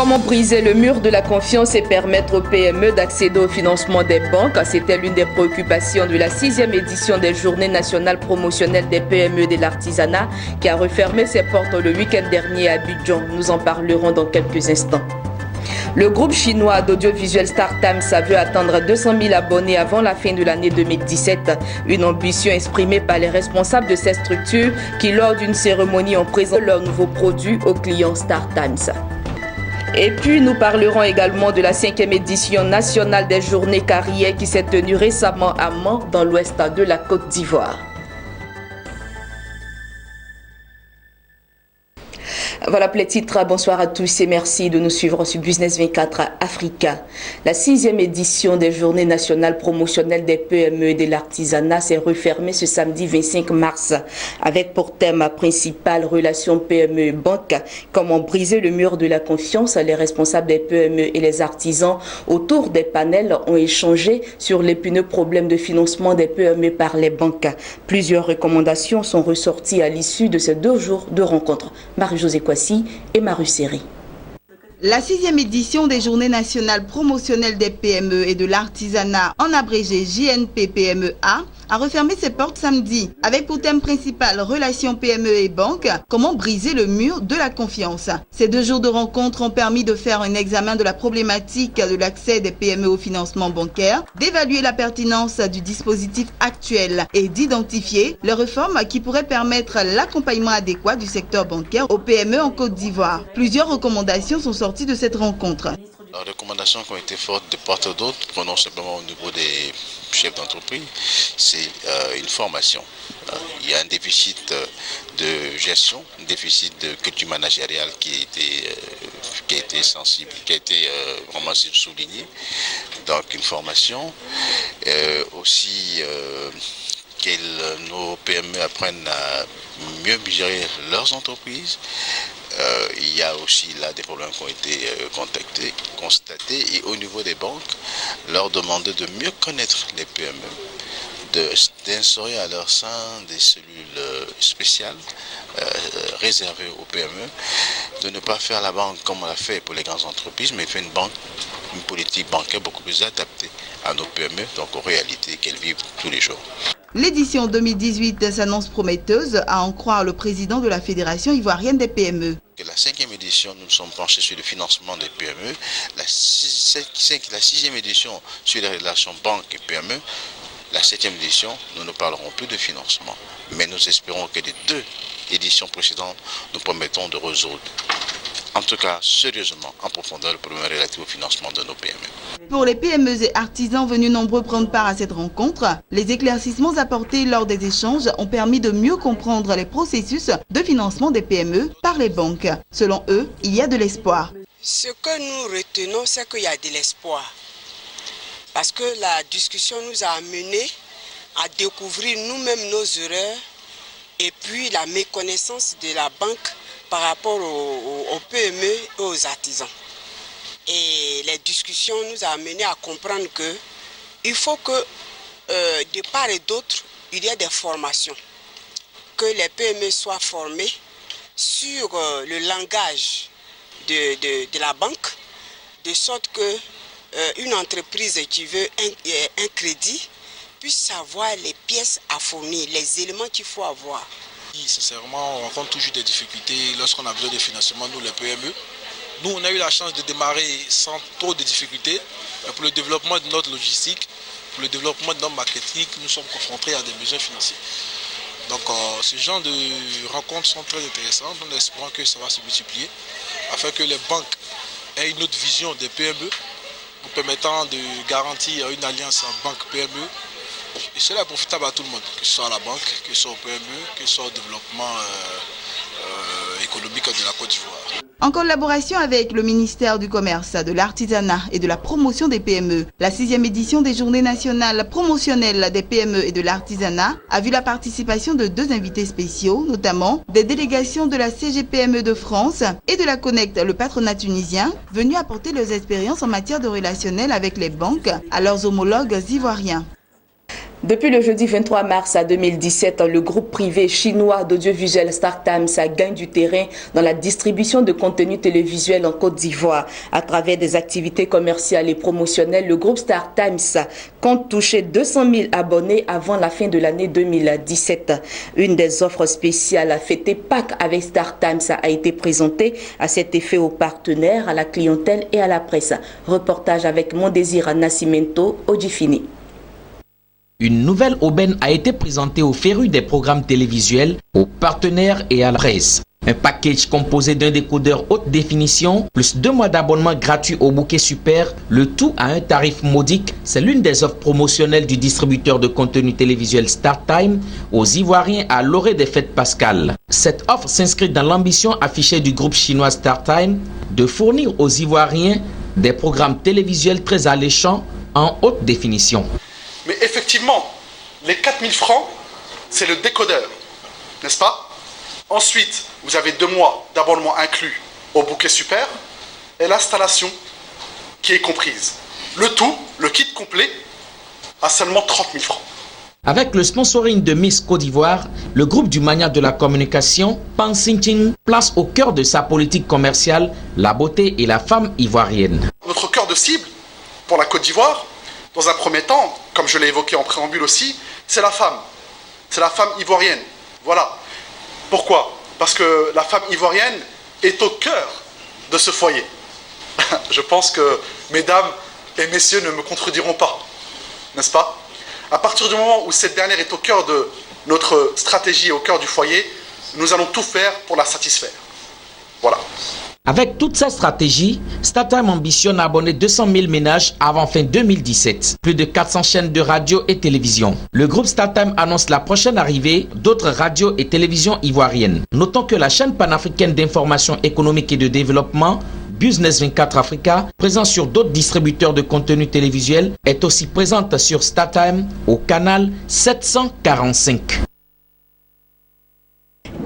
Comment briser le mur de la confiance et permettre aux PME d'accéder au financement des banques? C'était l'une des préoccupations de la 6e édition des Journées nationales promotionnelles des PME et de l'artisanat qui a refermé ses portes le week-end dernier à Abidjan. Nous en parlerons dans quelques instants. Le groupe chinois d'audiovisuel StarTimes veut atteindre 200 000 abonnés avant la fin de l'année 2017. Une ambition exprimée par les responsables de cette structure qui, lors d'une cérémonie, ont présenté leurs nouveaux produits aux clients StarTimes. Et puis, nous parlerons également de la 5e édition nationale des Journées Carrières qui s'est tenue récemment à Mans, dans l'ouest de la Côte d'Ivoire. Voilà pour les titres. Bonsoir à tous et merci de nous suivre sur Business 24 Africa. La 6e édition des Journées nationales promotionnelles des PME et de l'artisanat s'est refermée ce samedi 25 mars avec pour thème principal relations PME-banque. Comment briser le mur de la confiance? Les responsables des PME et les artisans autour des panels ont échangé sur l'épineux problème de financement des PME par les banques. Plusieurs recommandations sont ressorties à l'issue de ces 2 jours de rencontres. Marie-Josée et Maru Seri. La 6e édition des Journées nationales promotionnelles des PME et de l'artisanat, en abrégé JNP-PMEA, a refermé ses portes samedi, avec pour thème principal relations PME et banques, comment briser le mur de la confiance. Ces 2 jours de rencontres ont permis de faire un examen de la problématique de l'accès des PME au financement bancaire, d'évaluer la pertinence du dispositif actuel et d'identifier les réformes qui pourraient permettre l'accompagnement adéquat du secteur bancaire aux PME en Côte d'Ivoire. Plusieurs recommandations sont sorties de cette rencontre. Les recommandations qui ont été fortes de part et d'autre, non simplement au niveau des chefs d'entreprise, c'est une formation. Il y a un déficit de gestion, un déficit de culture managériale qui a été sensible, qui a été vraiment souligné. Donc une formation, aussi que nos PME apprennent à mieux gérer leurs entreprises. Il y a aussi là des problèmes qui ont été constatés et au niveau des banques, leur demander de mieux connaître les PME, d'instaurer à leur sein des cellules spéciales réservées aux PME, de ne pas faire la banque comme on l'a fait pour les grandes entreprises, mais faire une politique bancaire beaucoup plus adaptée à nos PME, donc aux réalités qu'elles vivent tous les jours. L'édition 2018 s'annonce prometteuse, à en croire le président de la Fédération ivoirienne des PME. La 5e édition, nous nous sommes penchés sur le financement des PME. La 6e édition sur les relations banques et PME. La 7e édition, nous ne parlerons plus de financement. Mais nous espérons que les 2 éditions précédentes nous permettront de résoudre, en tout cas sérieusement, en profondeur, le problème relatif au financement de nos PME. Pour les PME et artisans venus nombreux prendre part à cette rencontre, les éclaircissements apportés lors des échanges ont permis de mieux comprendre les processus de financement des PME par les banques. Selon eux, il y a de l'espoir. Ce que nous retenons, c'est qu'il y a de l'espoir. Parce que la discussion nous a amenés à découvrir nous-mêmes nos erreurs et puis la méconnaissance de la banque par rapport aux PME et aux artisans. Et les discussions nous ont amenés à comprendre qu'il faut que de part et d'autre, il y ait des formations. Que les PME soient formés sur le langage de la banque, de sorte que une entreprise qui veut un crédit puisse savoir les pièces à fournir, les éléments qu'il faut avoir. Sincèrement, on rencontre toujours des difficultés lorsqu'on a besoin de financement, nous les PME. Nous, on a eu la chance de démarrer sans trop de difficultés. Mais pour le développement de notre logistique, pour le développement de notre marketing, nous sommes confrontés à des besoins financiers. Donc, ce genre de rencontres sont très intéressantes. Nous espérons que ça va se multiplier afin que les banques aient une autre vision des PME, nous permettant de garantir une alliance en banque PME. Et cela est profitable à tout le monde, que ce soit à la banque, que ce soit au PME, que ce soit au développement économique de la Côte d'Ivoire. En collaboration avec le ministère du Commerce, de l'Artisanat et de la Promotion des PME, la 6e édition des Journées nationales promotionnelles des PME et de l'Artisanat a vu la participation de 2 invités spéciaux, notamment des délégations de la CGPME de France et de la Connect, le patronat tunisien, venus apporter leurs expériences en matière de relationnel avec les banques à leurs homologues ivoiriens. Depuis le jeudi 23 mars 2017, le groupe privé chinois d'audiovisuel StarTimes gagne du terrain dans la distribution de contenu télévisuel en Côte d'Ivoire. À travers des activités commerciales et promotionnelles, le groupe StarTimes compte toucher 200 000 abonnés avant la fin de l'année 2017. Une des offres spéciales fêtées Pâques avec StarTimes a été présentée à cet effet aux partenaires, à la clientèle et à la presse. Reportage avec Mondésir Nascimento, Odifini. Une nouvelle aubaine a été présentée aux férus des programmes télévisuels, aux partenaires et à la presse. Un package composé d'un décodeur haute définition, plus 2 mois d'abonnement gratuit au bouquet super, le tout à un tarif modique. C'est l'une des offres promotionnelles du distributeur de contenu télévisuel StarTimes aux Ivoiriens à l'orée des fêtes pascales. Cette offre s'inscrit dans l'ambition affichée du groupe chinois StarTimes de fournir aux Ivoiriens des programmes télévisuels très alléchants en haute définition. Mais effectivement, les 4000 francs, c'est le décodeur, n'est-ce pas? Ensuite, vous avez 2 mois d'abonnement inclus au bouquet super et l'installation qui est comprise. Le tout, le kit complet, à seulement 30 000 francs. Avec le sponsoring de Miss Côte d'Ivoire, le groupe du mania de la communication, Pan Sintin, place au cœur de sa politique commerciale la beauté et la femme ivoirienne. Notre cœur de cible pour la Côte d'Ivoire, dans un premier temps, comme je l'ai évoqué en préambule aussi, c'est la femme. C'est la femme ivoirienne. Voilà. Pourquoi? Parce que la femme ivoirienne est au cœur de ce foyer. Je pense que mesdames et messieurs ne me contrediront pas. N'est-ce pas? À partir du moment où cette dernière est au cœur de notre stratégie, au cœur du foyer, nous allons tout faire pour la satisfaire. Voilà. Avec toute sa stratégie, StarTimes ambitionne abonner 200 000 ménages avant fin 2017. Plus de 400 chaînes de radio et télévision. Le groupe StarTimes annonce la prochaine arrivée d'autres radios et télévisions ivoiriennes. Notons que la chaîne panafricaine d'information économique et de développement, Business 24 Africa, présent sur d'autres distributeurs de contenu télévisuel, est aussi présente sur StarTimes au canal 745.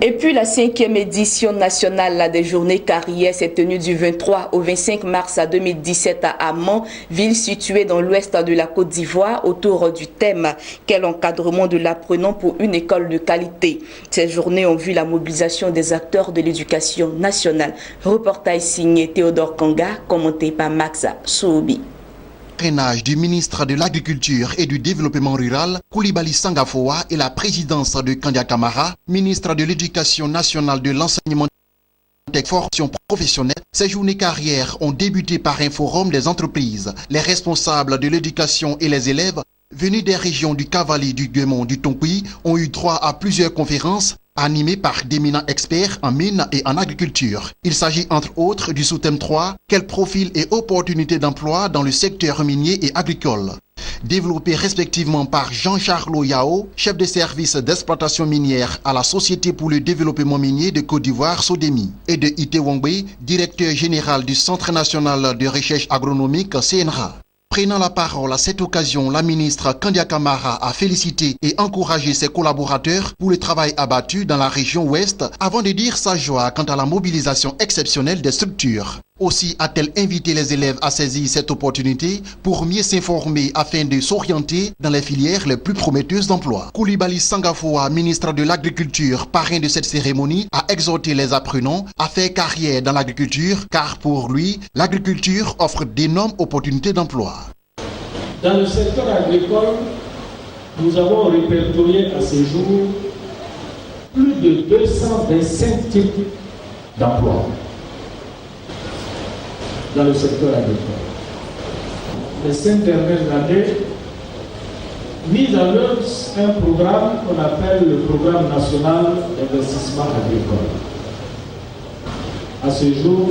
Et puis la 5e édition nationale des journées carrières s'est tenue du 23 au 25 mars 2017 à Amman, ville située dans l'ouest de la Côte d'Ivoire, autour du thème « Quel encadrement de l'apprenant pour une école de qualité ?» Ces journées ont vu la mobilisation des acteurs de l'éducation nationale. Reportage signé Théodore Kanga, commenté par Max Soubi. Du ministre de l'Agriculture et du Développement rural, Koulibaly Sangafoa, et la présidence de Kandia Camara, ministre de l'Éducation nationale, de l'enseignement et formation professionnelle. Ces journées carrières ont débuté par un forum des entreprises. Les responsables de l'éducation et les élèves venus des régions du Cavali, du Guémon, du Tonkoui ont eu droit à plusieurs conférences animé par d'éminents experts en mines et en agriculture. Il s'agit entre autres du sous-thème 3, quel profil et opportunités d'emploi dans le secteur minier et agricole. Développé respectivement par Jean-Charles Yao, chef de service d'exploitation minière à la Société pour le développement minier de Côte d'Ivoire, Sodemi, et de Ite Wangbe, directeur général du Centre national de recherche agronomique, CNRA. Prenant la parole à cette occasion, la ministre Kandia Camara a félicité et encouragé ses collaborateurs pour le travail abattu dans la région ouest avant de dire sa joie quant à la mobilisation exceptionnelle des structures. Aussi a-t-elle invité les élèves à saisir cette opportunité pour mieux s'informer afin de s'orienter dans les filières les plus prometteuses d'emploi. Koulibaly Sangafoa, ministre de l'Agriculture, parrain de cette cérémonie, a exhorté les apprenants à faire carrière dans l'agriculture car pour lui, l'agriculture offre d'énormes opportunités d'emploi. Dans le secteur agricole, nous avons répertorié à ce jour plus de 225 types d'emplois dans le secteur agricole. Les 5 dernières années, mis en œuvre un programme qu'on appelle le Programme national d'investissement agricole. À ce jour,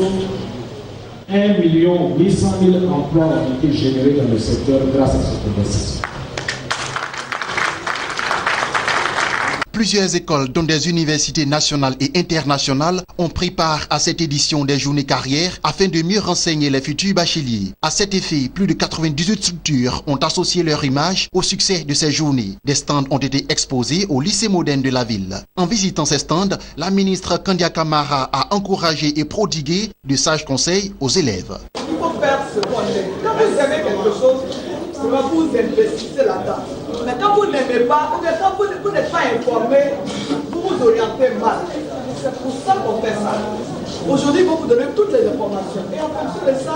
1 800 000 emplois ont été générés dans le secteur grâce à cet investissement. Plusieurs écoles, dont des universités nationales et internationales, ont pris part à cette édition des journées carrières afin de mieux renseigner les futurs bacheliers. À cet effet, plus de 98 structures ont associé leur image au succès de ces journées. Des stands ont été exposés au lycée moderne de la ville. En visitant ces stands, la ministre Kandia Camara a encouragé et prodigué de sages conseils aux élèves. Il faut faire ce qu'on aime. Quand vous aimez quelque chose, vous investissez là-dedans. Mais quand vous n'aimez pas, ou bien quand vous n'êtes pas informé, vous vous orientez mal. C'est pour ça qu'on fait ça. Aujourd'hui, vous donner toutes les informations. Et en fonction de ça,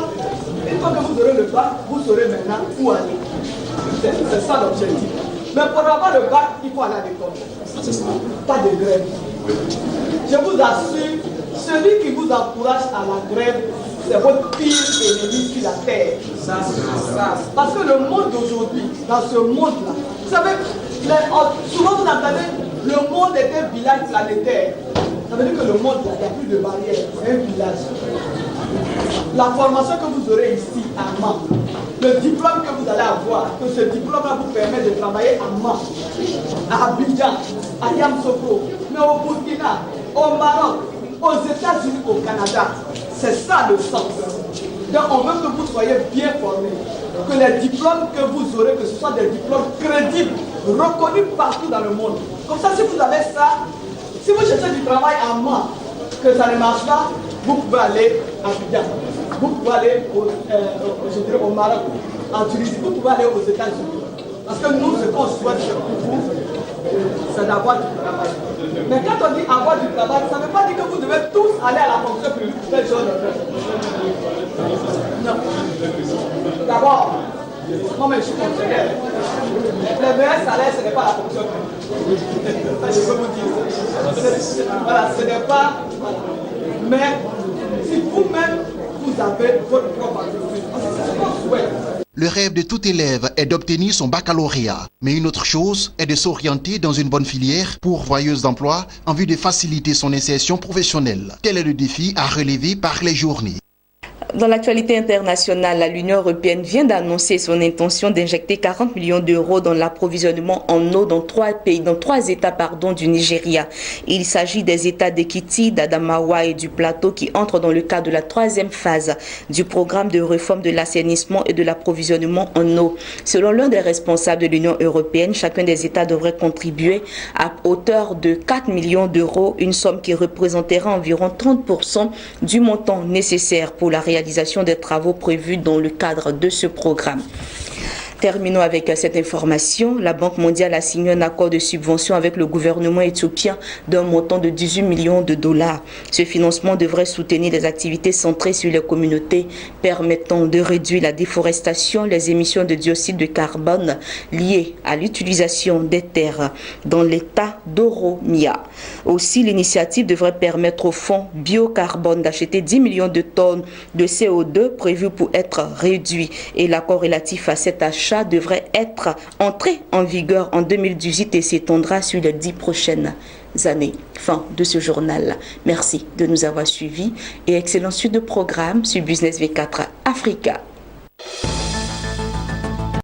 une fois que vous aurez le bac, vous saurez maintenant où aller. C'est ça l'objectif. Mais pour avoir le bac, il faut aller à l'école. Pas de grève. Je vous assure, celui qui vous encourage à la grève, c'est votre pire ennemi sur la terre. Parce que le monde d'aujourd'hui, dans ce monde-là, vous savez, souvent vous entendez, le monde est un village planétaire. Ça veut dire que le monde, il n'y a plus de barrières, c'est un village. La formation que vous aurez ici à Mans, le diplôme que vous allez avoir, que ce diplôme-là vous permet de travailler à Mans, à Abidjan, à Yamoussoukro, mais au Burkina, au Maroc, aux États-Unis, au Canada. C'est ça le sens. Donc on veut que vous soyez bien formés, que les diplômes que vous aurez, que ce soit des diplômes crédibles, reconnus partout dans le monde. Comme ça, si vous avez ça, si vous cherchez du travail à Mans, que ça ne marche pas, vous pouvez aller à Abidjan, vous pouvez aller au Maroc, en Tunisie, vous pouvez aller aux États-Unis. Parce que nous, ce qu'on souhaite pour vous, c'est d'avoir du travail. Mais quand on dit avoir du travail, ça ne veut pas dire que vous devez tous aller à la fonction publique pour faire genre de faire. Non. D'abord, moi mais je suis fonctionnaire. Le meilleur salaire, ce n'est pas la fonction publique. Ça, je peux vous dire. Voilà, ce n'est pas. Voilà. Mais si vous-même, vous avez votre propre entreprise, c'est ce qu'on souhaite. Le rêve de tout élève est d'obtenir son baccalauréat. Mais une autre chose est de s'orienter dans une bonne filière pourvoyeuse d'emploi en vue de faciliter son insertion professionnelle. Tel est le défi à relever par les journées. Dans l'actualité internationale, l'Union européenne vient d'annoncer son intention d'injecter 40 millions d'euros dans l'approvisionnement en eau dans trois États du Nigeria. Il s'agit des États d'Ekiti, d'Adamawa et du Plateau qui entrent dans le cadre de la troisième phase du programme de réforme de l'assainissement et de l'approvisionnement en eau. Selon l'un des responsables de l'Union européenne, chacun des États devrait contribuer à hauteur de 4 millions d'euros, une somme qui représentera environ 30% du montant nécessaire pour la réalisation des travaux prévus dans le cadre de ce programme. Terminons avec cette information. La Banque mondiale a signé un accord de subvention avec le gouvernement éthiopien d'un montant de 18 millions de dollars. Ce financement devrait soutenir les activités centrées sur les communautés permettant de réduire la déforestation, les émissions de dioxyde de carbone liées à l'utilisation des terres dans l'état d'Oromia. Aussi, l'initiative devrait permettre au fonds biocarbone d'acheter 10 millions de tonnes de CO2 prévues pour être réduits. Et l'accord relatif à cet achat devrait être entré en vigueur en 2018 et s'étendra sur les 10 prochaines années. Fin de ce journal. Merci de nous avoir suivis et excellente suite de programme sur Business V4 Africa.